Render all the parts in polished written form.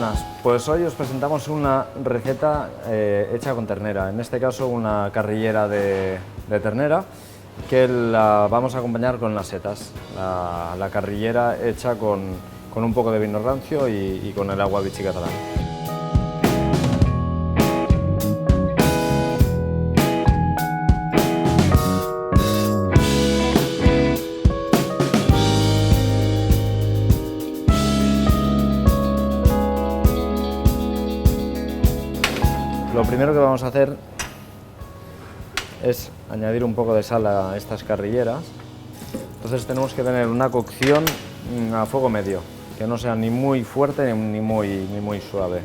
buenas, pues hoy os presentamos una receta hecha con ternera, en este caso una carrillera de ternera que la vamos a acompañar con las setas, la carrillera hecha con un poco de vino rancio y con el agua vichy catalán. Lo primero que vamos a hacer es añadir un poco de sal a estas carrilleras. Entonces tenemos que tener una cocción a fuego medio, que no sea ni muy fuerte ni muy suave.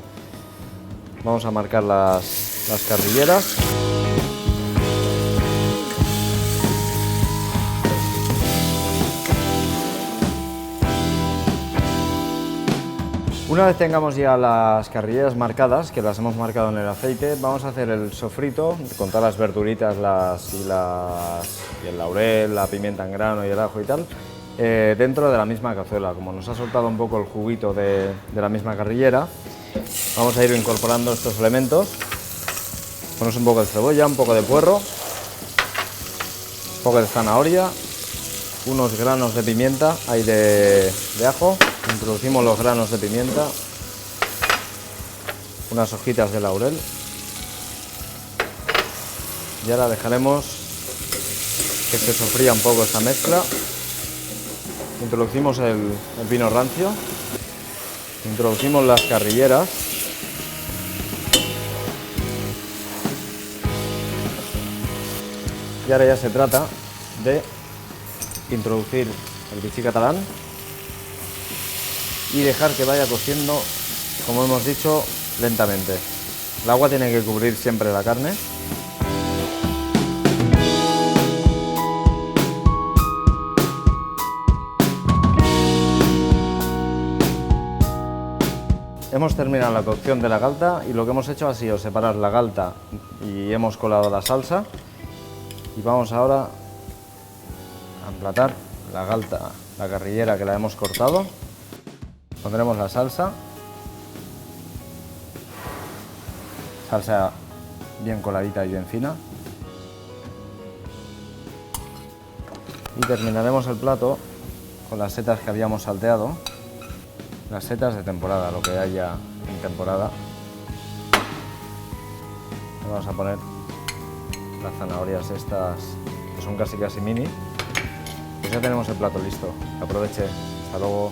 Vamos a marcar las carrilleras. Una vez tengamos ya las carrilleras marcadas, que las hemos marcado en el aceite, vamos a hacer el sofrito con todas las verduritas y el laurel, la pimienta en grano y el ajo y tal, dentro de la misma cazuela. Como nos ha soltado un poco el juguito de la misma carrillera, vamos a ir incorporando estos elementos. Ponemos un poco de cebolla, un poco de puerro, un poco de zanahoria, unos granos de pimienta, de ajo. Introducimos los granos de pimienta, unas hojitas de laurel y ahora dejaremos que se sofría un poco esta mezcla. Introducimos el vino rancio, introducimos las carrilleras y ahora ya se trata de introducir el vichy catalán y dejar que vaya cociendo, como hemos dicho, lentamente. El agua tiene que cubrir siempre la carne. Hemos terminado la cocción de la galta y lo que hemos hecho ha sido separar la galta y hemos colado la salsa. Y vamos ahora a emplatar la galta, la carrillera que la hemos cortado. Pondremos la salsa bien coladita y bien fina. Y terminaremos el plato con las setas que habíamos salteado, las setas de temporada, lo que haya en temporada. Le vamos a poner las zanahorias estas, que son casi mini. Pues ya tenemos el plato listo. Que aproveche. Hasta luego.